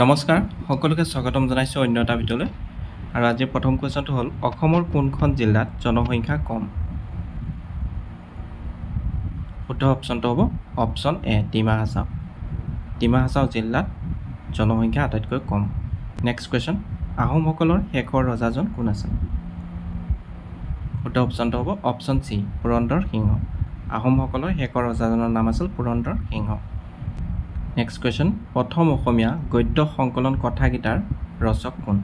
নমস্কাৰ সকলোকে স্বাগতম জনাইছো অন্য এটা ভিডিঅ'লৈ আৰু আজি প্ৰথম কোৱেশ্চনটো হ'ল অসমৰ কোনখন জিলাত জনসংখ্যা কম শুদ্ধ অপচনটো হ'ব অপচন এ ডিমা হাছাও জিলাত জনসংখ্যা আটাইতকৈ কম নেক্সট কোৱেশ্চন আহোমসকলৰ শেষৰ ৰজাজন কোন আছিল শুদ্ধ অপচনটো হ'ব অপচন চি পুৰন্দৰ সিংহ আহোমসকলৰ শেষৰ ৰজাজনৰ নাম আছিল পুৰন্দৰ সিংহ নেক্সট কোৱেশ্চন প্ৰথম অসমীয়া গদ্য সংকলন কথাগীতাৰ ৰচক কোন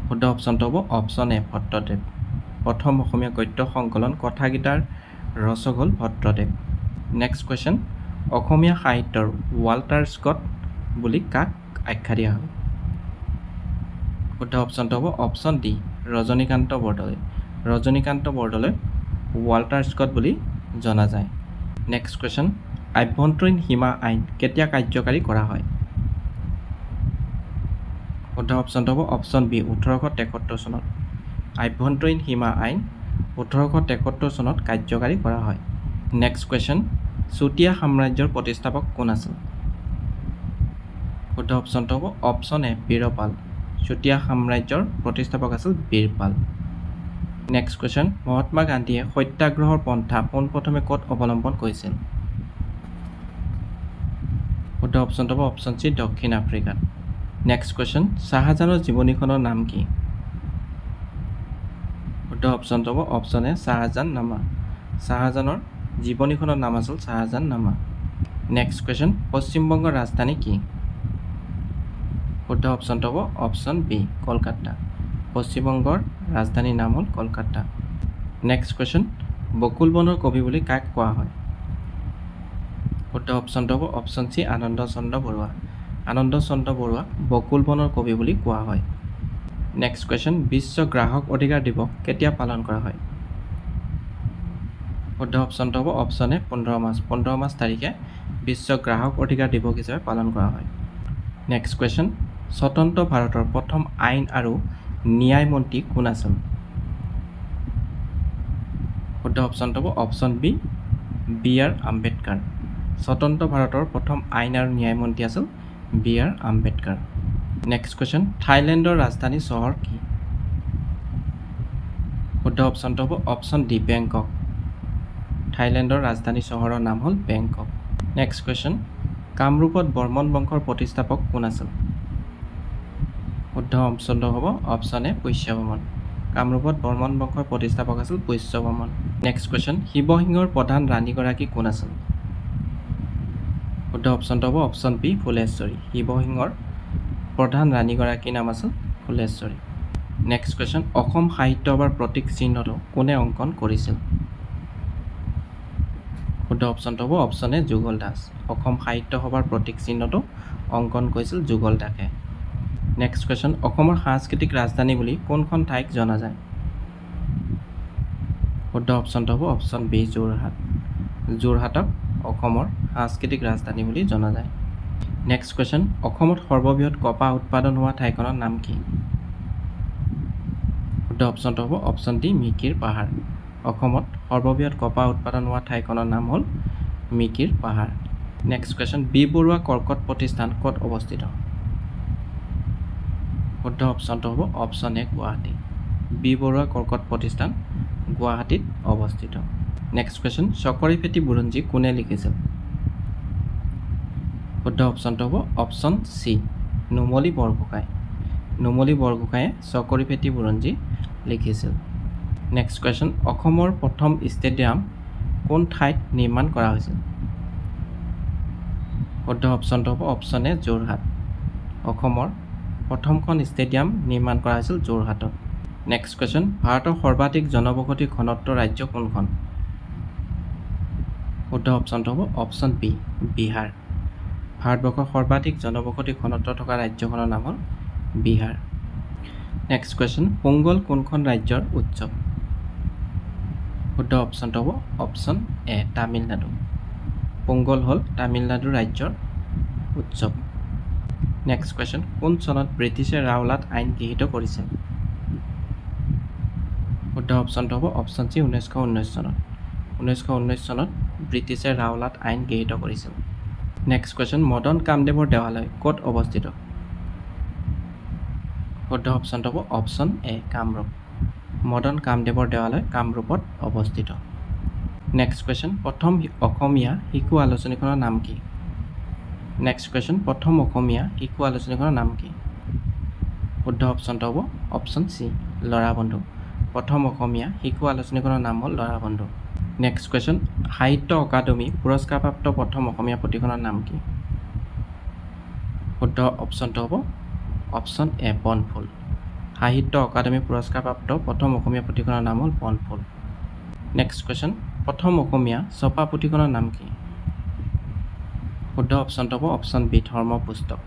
শুদ্ধ অপচনটো হ'ব অপচন এ ভট্টদেৱ প্ৰথম অসমীয়া গদ্য সংকলন কথাগীতাৰ ৰচক হ'ল ভট্টদেৱ নেক্সট কোৱেশ্চন অসমীয়া সাহিত্যৰ ৱাল্টাৰ স্কট বুলি কাক আখ্যা দিয়া হয় শুদ্ধ অপচনটো হ'ব option D Rajanikanta Bordoloi Walter Scott বুলি জনা যায় নেক্সট কোৱেশ্চন আভ্যন্তৰীণ সীমা আইন কেতিয়া কাৰ্যকাৰী কৰা হয় শুদ্ধ অপচনটো হ'ব অপচন বি 1873 চনত আভ্যন্তৰীণ সীমা আইন 1873 চনত কাৰ্যকাৰী কৰা হয় নেক্সট কোৱেশ্চন চুতীয়া সাম্ৰাজ্যৰ প্ৰতিষ্ঠাপক কোন আছিল শুদ্ধ অপচনটো হ'ব অপচন এ বীৰপাল চুতীয়া সাম্ৰাজ্যৰ প্ৰতিষ্ঠাপক আছিল বীৰপাল নেক্সট কোৱেশ্চন মহাত্মা গান্ধীয়ে সত্যাগ্ৰহৰ পন্থা পোনপ্ৰথমে ক'ত অৱলম্বন কৰিছিল শুদ্ধ অপচনটো হ'ব অপচন চি দক্ষিণ আফ্ৰিকাত নেক্সট কোৱেশ্চন শাহজাহানৰ জীৱনীখনৰ নাম কি শুদ্ধ অপচনটো হ'ব অপচন এ শাহজাহানৰ জীৱনীখনৰ নাম আছিল শাহজাহাননামা নেক্সট কোৱেশ্চন পশ্চিমবংগৰ ৰাজধানী কি শুদ্ধ অপচনটো হ'ব অপচন বি কলকাতা পশ্চিমবংগৰ ৰাজধানীৰ নাম হ'ল কলকাতা নেক্সট কোৱেশ্চন বকুল বনৰ কবি বুলি কাক কোৱা হয় শুদ্ধ অপচনটো হ'ব অপচন চি আনন্দ চন্দ্ৰ বৰুৱা বকুল বনৰ কবি বুলি কোৱা হয় নেক্সট কোৱেশ্চন বিশ্ব গ্ৰাহক অধিকাৰ দিৱস কেতিয়া পালন কৰা হয় শুদ্ধ অপচনটো হ'ব অপচন এ 15 মাৰ্চ তাৰিখে বিশ্ব গ্ৰাহক অধিকাৰ দিৱস হিচাপে পালন কৰা হয় নেক্সট কোৱেশ্চন স্বতন্ত্ৰ ভাৰতৰ প্ৰথম আইন আৰু ন্যায় মন্ত্ৰী কোন আছিল শুদ্ধ অপচনটো হ'ব অপচন বি আৰ আম্বেদকাৰ স্বতন্ত্ৰ ভাৰতৰ প্ৰথম আইন আৰু ন্যায় মন্ত্ৰী আছিল B R Ambedkar next question থাইলেণ্ডৰ ৰাজধানী চহৰ কি শুদ্ধ অপচনটো হ'ব অপচন ডি বেংকক থাইলেণ্ডৰ ৰাজধানী চহৰৰ নাম হ'ল বেংকক নেক্সট কুৱেশ্যন কামৰূপত বৰ্মন বংশৰ প্ৰতিষ্ঠাপক কোন আছিল শুদ্ধ অপচনটো হ'ব অপচন এ পুষ্যবৰ্মন কামৰূপত বৰ্মন বংশৰ প্ৰতিষ্ঠাপক আছিল পুষ্যবৰ্মন নেক্সট কুৱেশ্যন শিৱসিংহৰ প্ৰধান ৰাণীগৰাকী কোন আছিল শুদ্ধ অপচনটো হ'ব অপচন বি ফুলেশ্বৰী শিৱসিংহৰ প্ৰধান ৰাণীগৰাকীৰ নাম আছিল ফুলেশ্বৰী নেক্সট কুৱেশ্যন অসম সাহিত্য সভাৰ প্ৰতীক চিহ্নটো কোনে অংকন কৰিছিল শুদ্ধ অপচনটো হ'ব অপচন এ যুগল দাস অসম সাহিত্য সভাৰ প্ৰতীক চিহ্নটো অংকন কৰিছিল যুগল দাসে নেক্সট কুৱেশ্যন অসমৰ সাংস্কৃতিক ৰাজধানী বুলি কোনখন ঠাইক জনা যায় শুদ্ধ অপচনটো হ'ব অপচন বি যোৰহাটক অসমৰ সাংস্কৃতিক ৰাজধানী বুলি জনা যায় নেক্সট কুৱেশ্যন অসমত সৰ্ববৃহৎ কপাহ উৎপাদন হোৱা ঠাইখনৰ নাম কি শুদ্ধ অপচনটো হ'ব অপচন ডি মিকিৰ পাহাৰ অসমত সৰ্ববৃহৎ কপাহ উৎপাদন হোৱা ঠাইখনৰ নাম হ'ল মিকিৰ পাহাৰ নেক্সট কুৱেশ্যন বি বৰুৱা কৰ্কট প্ৰতিষ্ঠান ক'ত অৱস্থিত শুদ্ধ অপচনটো হ'ব অপচন এ গুৱাহাটী বি বৰুৱা কৰ্কট প্ৰতিষ্ঠান গুৱাহাটীত অৱস্থিত নেক্সট কুৱেশ্যন চকৰি ফেটি বুৰঞ্জী কোনে লিখিছিল শুদ্ধ অপচনটো হ'ব অপচন চি নুমলী বৰগোহাঁয়ে চকৰি ফেটি বুৰঞ্জী লিখিছিল নেক্সট কুৱেশ্যন অসমৰ প্ৰথম ষ্টেডিয়াম কোন ঠাইত নিৰ্মাণ কৰা হৈছিল শুদ্ধ অপচনটো হ'ব অপচন এ যোৰহাট অসমৰ প্ৰথমখন ষ্টেডিয়াম নিৰ্মাণ কৰা হৈছিল যোৰহাটত নেক্সট কুৱেশ্যন ভাৰতৰ সৰ্বাধিক জনবসতি ঘনত্ব ৰাজ্য কোনখন শুদ্ধ অপচনটো হ'ব অপচন বি বিহাৰ ভাৰতবৰ্ষৰ সৰ্বাধিক জনবসতি ঘনত্ব থকা ৰাজ্যখনৰ নাম হ'ল বিহাৰ নেক্সট কুৱেশ্যন পোংগল কোনখন ৰাজ্যৰ উৎসৱ শুদ্ধ অপচনটো হ'ব অপচন এ তামিলনাডু পোংগল হ'ল তামিলনাডু ৰাজ্যৰ উৎসৱ নেক্সট কুৱেশ্যন কোন চনত ব্ৰিটিছে ৰাওলাট আইন গৃহীত কৰিছিল শুদ্ধ অপচনটো হ'ব অপচন চি 1919 চনত 1919 চনত ব্ৰিটিছে ৰাওলাট আইন গৃহীত কৰিছিল নেক্সট কুৱেশ্যন মদন কামদেৱৰ দেৱালয় ক'ত অৱস্থিত শুদ্ধ অপশ্যনটো হ'ব অপশ্যন এ কামৰূপ মদন কামদেৱৰ দেৱালয় কামৰূপত অৱস্থিত নেক্সট কুৱেশ্যন প্ৰথম অসমীয়া শিশু আলোচনীখনৰ নাম কি নেক্সট কুৱেশ্যন প্ৰথম অসমীয়া শিশু আলোচনীখনৰ নাম কি শুদ্ধ অপশ্যনটো হ'ব অপশ্যন চি ল'ৰা বন্ধু প্ৰথম অসমীয়া শিশু আলোচনীখনৰ নাম হ'ল ল'ৰা বন্ধু নেক্সট কুৱেশ্যন সাহিত্য অকাডেমী পুৰস্কাৰপ্ৰাপ্ত প্ৰথম অসমীয়া পুথিখনৰ নাম কি শুদ্ধ অপশ্যনটো হ'ব অপশ্যন এ বনফুল সাহিত্য অকাডেমী পুৰস্কাৰপ্ৰাপ্ত প্ৰথম অসমীয়া পুথিখনৰ নাম হ'ল বনফুল নেক্সট কুৱেশ্যন প্ৰথম অসমীয়া ছপা পুথিখনৰ নাম কি শুদ্ধ অপশ্যনটো হ'ব অপশ্যন বি ধৰ্ম পুস্তক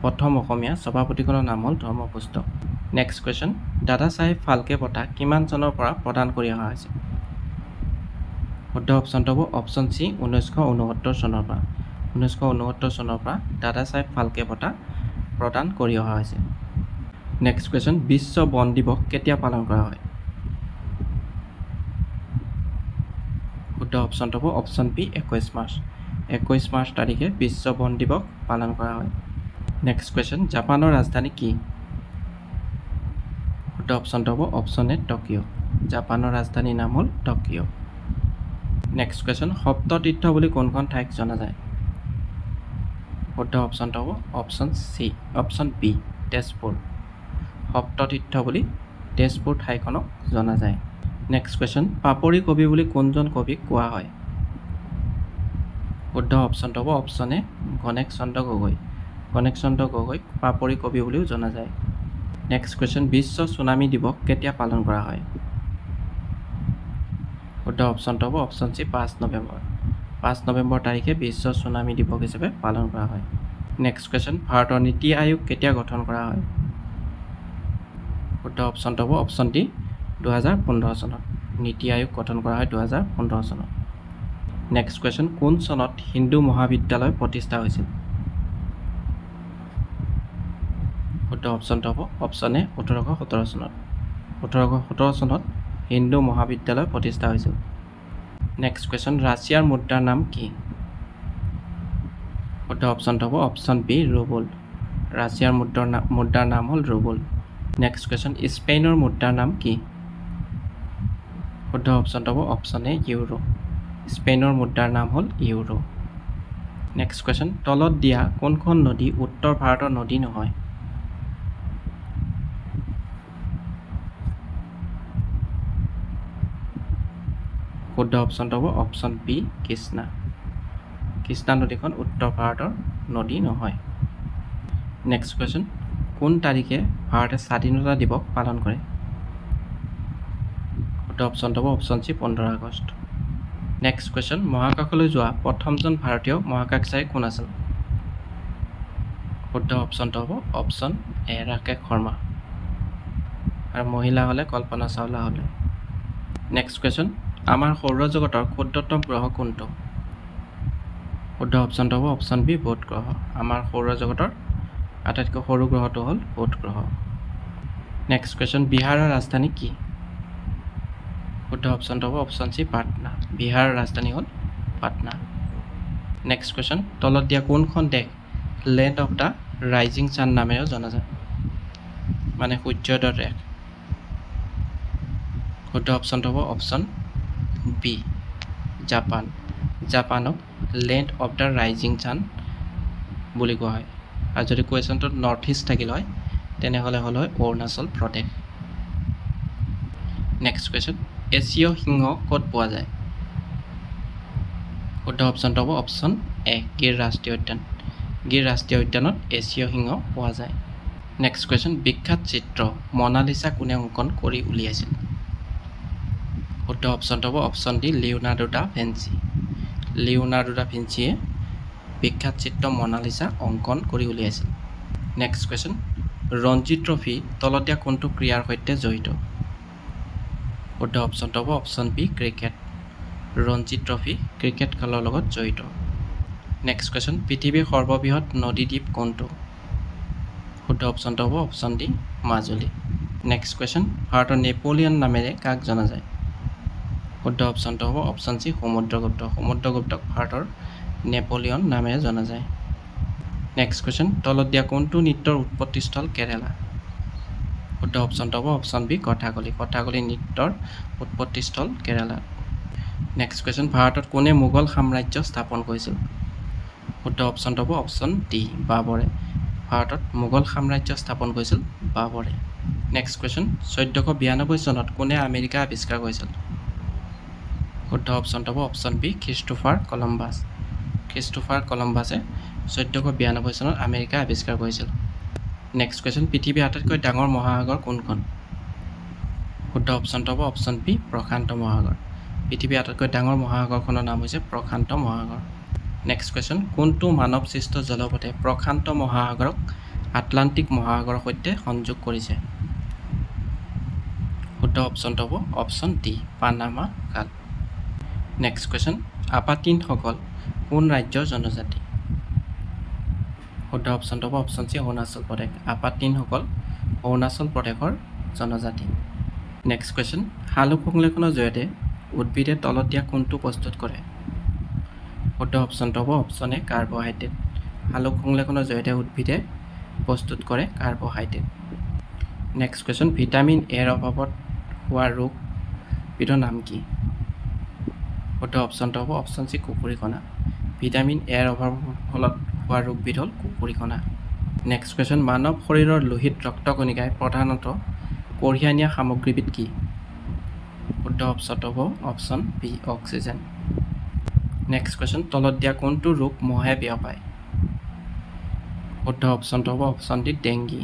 প্ৰথম অসমীয়া ছপা পুথিখনৰ নাম হ'ল ধৰ্ম পুস্তক নেক্সট কুৱেশ্যন দাদা চাহেব ফাল্কে বঁটা কিমান চনৰ পৰা প্ৰদান কৰি অহা হৈছে শুদ্ধ অপশ্যনটো হ'ব অপশ্যন চি 1969 চনৰ পৰা 1969 চনৰ পৰা দাদা চাহেব ফাল্কে বঁটা প্ৰদান কৰি অহা হৈছে নেক্সট কুৱেশ্যন বিশ্ব বন দিৱস কেতিয়া পালন কৰা হয় শুদ্ধ অপশ্যনটো হ'ব অপশ্যন বি 21 মাৰ্চ 21 মাৰ্চ তাৰিখে বিশ্ব বন দিৱস পালন কৰা হয় নেক্সট কুৱেশ্যন জাপানৰ ৰাজধানী কি শুদ্ধ অপশ্যনটো হ'ব অপশ্যন এ টকিঅ' জাপানৰ ৰাজধানীৰ নাম হ'ল টকিঅ' নেক্সট কুৱেশ্যন সপ্ততীৰ্থ বুলি কোনখন ঠাইক জনা যায় শুদ্ধ অপশ্যনটো হ'ব অপশ্যন বি তেজপুৰ সপ্ততীৰ্থ বুলি তেজপুৰ ঠাইখনক জনা যায় নেক্সট কুৱেশ্যন পাপৰি কবি বুলি কোনজন কবিক কোৱা হয় শুদ্ধ অপশ্যনটো হ'ব অপশ্যন এ গণেশ চন্দ্ৰ গগৈক পাপৰি কবি বুলিও জনা যায় নেক্সট কুৱেশ্যন বিশ্ব চুনামী দিৱস কেতিয়া পালন কৰা হয় শুদ্ধ অপশ্যনটো হ'ব অপশ্যন চি 5 নৱেম্বৰ তাৰিখে বিশ্ব চুনামী দিৱস হিচাপে পালন কৰা হয় নেক্সট কুৱেশ্যন ভাৰতৰ নীতি আয়োগ কেতিয়া গঠন কৰা হয় শুদ্ধ অপশ্যনটো হ'ব অপশ্যন ডি 2015 চনত নীতি আয়োগ গঠন কৰা হয় 2015 চনত নেক্সট কুৱেশ্যন কোন চনত হিন্দু মহাবিদ্যালয় প্ৰতিষ্ঠা হৈছিল শুদ্ধ অপশ্যনটো হ'ব অপশ্যন এ 1817 চনত 1817 চনত হিন্দু মহাবিদ্যালয় প্ৰতিষ্ঠা হৈছিল নেক্সট কুৱেশ্যন ৰাছিয়াৰ মুদ্ৰাৰ নাম কি শুদ্ধ অপশ্যনটো হ'ব অপশ্যন বি ৰুবল ৰাছিয়াৰ মুদ্ৰাৰ নাম হ'ল ৰুবল নেক্সট কুৱেশ্যন স্পেইনৰ মুদ্ৰাৰ নাম কি শুদ্ধ অপশ্যনটো হ'ব অপশ্যন এ ইউৰো স্পেইনৰ মুদ্ৰাৰ নাম হ'ল ইউৰো নেক্সট কুৱেশ্যন তলত দিয়া কোনখন নদী উত্তৰ ভাৰতৰ নদী নহয় শুদ্ধ অপশ্যনটো হ'ব অপশ্যন বি কৃষ্ণা নদীখন উত্তৰ ভাৰতৰ নদী নহয় নেক্সট কুৱেশ্যন কোন তাৰিখে ভাৰতে স্বাধীনতা দিৱস পালন কৰে শুদ্ধ অপশ্যনটো হ'ব option C 15 August next question মহাকাশলৈ যোৱা প্ৰথমজন ভাৰতীয় মহাকাশচাৰী কোন আছিল শুদ্ধ অপশ্যনটো হ'ব অপশ্যন এ ৰাকেশ শৰ্মা আৰু মহিলা হ'লে কল্পনা চাওলা হ'লে নেক্সট কুৱেশ্যন আমাৰ সৌৰজগতৰ ক্ষুদ্ৰতম গ্ৰহ কোনটো শুদ্ধ অপশ্যনটো হ'ব অপশ্যন বি বুধ গ্ৰহ আমাৰ সৌৰজগতৰ আটাইতকৈ সৰু গ্ৰহটো হ'ল বুধ গ্ৰহ নেক্সট কুৱেশ্যন বিহাৰৰ ৰাজধানী কি শুদ্ধ অপশ্যনটো হ'ব অপশ্যন চি পাটনা বিহাৰৰ ৰাজধানী হ'ল পাটনা নেক্সট কুৱেশ্যন তলত দিয়া কোনখন দেশ land of the rising sun নামেৰেও জনা যায় মানে সূৰ্যোদয়ৰ দেশ শুদ্ধ অপশ্যনটো হ'ব অপশ্যন বি জাপানক land of the rising sun বুলি কোৱা হয় আৰু যদি কুৱেশ্যনটোত নৰ্থ ইষ্ট থাকিল হয় তেনেহ'লে হ'ল হয় অৰুণাচল প্ৰদেশ নেক্সট কুৱেশ্যন এছীয় সিংহ ক'ত পোৱা যায় শুদ্ধ অপশ্যনটো হ'ব অপশ্যন এ গিৰ ৰাষ্ট্ৰীয় উদ্যানত এছীয় সিংহ পোৱা যায় নেক্সট কুৱেশ্যন বিখ্যাত চিত্ৰ মনালিছা কোনে অংকন কৰি উলিয়াইছিল শুদ্ধ অপশ্যনটো হ'ব অপশ্যন ডি লিওনাৰ্ডো দা ভিঞ্চিয়ে বিখ্যাত চিত্ৰ মনালিছা অংকন কৰি উলিয়াইছিল নেক্সট কুৱেশ্যন ৰঞ্জী ট্ৰফি তলত দিয়া কোনটো ক্ৰীড়াৰ সৈতে জড়িত শুদ্ধ অপশ্যনটো হ'ব option B cricket Ranji Trophy cricket খেলৰ লগত জড়িত নেক্সট কুৱেশ্যন পৃথিৱীৰ সৰ্ববৃহৎ নদীদ্বীপ কোনটো শুদ্ধ অপশ্যনটো হ'ব option D Majuli next question ভাৰতৰ নেপোলিয়ন নামেৰে কাক জনা যায় শুদ্ধ অপশ্যনটো হ'ব অপশ্যন চি সমুদ্ৰগুপ্তক ভাৰতৰ নেপোলিয়ন নামেৰে জনা যায়। নেক্সট কুৱেশ্যন, তলত দিয়া কোনটো নৃত্যৰ উৎপত্তিস্থল কেৰালা? শুদ্ধ অপশ্যনটো হ'ব অপশ্যন বি কথাকলি। কথাকলি নৃত্যৰ উৎপত্তিস্থল কেৰালা। নেক্সট কুৱেশ্যন, ভাৰতত কোনে মোগল সাম্ৰাজ্য স্থাপন কৰিছিল? শুদ্ধ অপশ্যনটো হ'ব অপশ্যন ডি বাবৰে। ভাৰতত মোগল সাম্ৰাজ্য স্থাপন কৰিছিল বাবৰে। নেক্সট কুৱেশ্যন, 1492 চনত কোনে আমেৰিকা আৱিষ্কাৰ কৰিছিল? শুদ্ধ অপশ্যনটো হ'ব অপশ্যন বি খ্ৰীষ্টোফাৰ কলম্বাছ। খ্ৰীষ্টোফাৰ কলম্বাছে 1492 চনত আমেৰিকা আৱিষ্কাৰ কৰিছিল। নেক্সট কুৱেশ্যন, পৃথিৱীৰ আটাইতকৈ ডাঙৰ মহাসাগৰ কোনখন? শুদ্ধ অপশ্যনটো হ'ব অপশ্যন বি প্ৰশান্ত মহাসাগৰ। পৃথিৱীৰ আটাইতকৈ ডাঙৰ মহাসাগৰখনৰ নাম হৈছে প্ৰশান্ত মহাসাগৰ। নেক্সট কুৱেশ্যন, কোনটো মানৱ সৃষ্ট জলপথে প্ৰশান্ত মহাসাগৰক আটলাণ্টিক মহাসাগৰৰ সৈতে সংযোগ কৰিছে? শুদ্ধ অপশ্যনটো হ'ব অপশ্যন ডি পানামা খাল। নেক্সট কুৱেশ্যন, আপাটিনসকল কোন ৰাজ্যৰ জনজাতি? শুদ্ধ অপশ্যনটো হ'ব অপশ্যন চি অৰুণাচল প্ৰদেশ। আপাটিনসকল অৰুণাচল প্ৰদেশৰ জনজাতি। নেক্সট কুৱেশ্যন, সালোক সংশ্লেষণৰ জৰিয়তে উদ্ভিদে তলত দিয়া কোনটো প্ৰস্তুত কৰে? শুদ্ধ অপশ্যনটো হ'ব অপশ্যন এ কাৰ্বহাইড্ৰেট। সালোক সংশ্লেষণৰ জৰিয়তে উদ্ভিদে প্ৰস্তুত কৰে কাৰ্বহাইড্ৰেট। নেক্সট কুৱেশ্যন, ভিটামিন এৰ অভাৱত হোৱা ৰোগবিধৰ নাম কি? শুদ্ধ অপশ্যনটো হ'ব অপশ্যন চি কুকুৰীকণা। ভিটামিন এৰ অভাৱৰ ফলত হোৱা ৰোগবিধ হ'ল কুকুৰীকণা। নেক্সট কুৱেশ্যন, মানৱ শৰীৰৰ লোহিত ৰক্তকণিকাই প্ৰধানতঃ কঢ়িয়াই নিয়া সামগ্ৰীবিধ কি? শুদ্ধ অপশ্যনটো হ'ব option B oxygen. Next question, তলত দিয়া কোনটো ৰোগ মহে বিয়পায়? শুদ্ধ অপশ্যনটো হ'ব অপশ্যন ডি ডেংগি।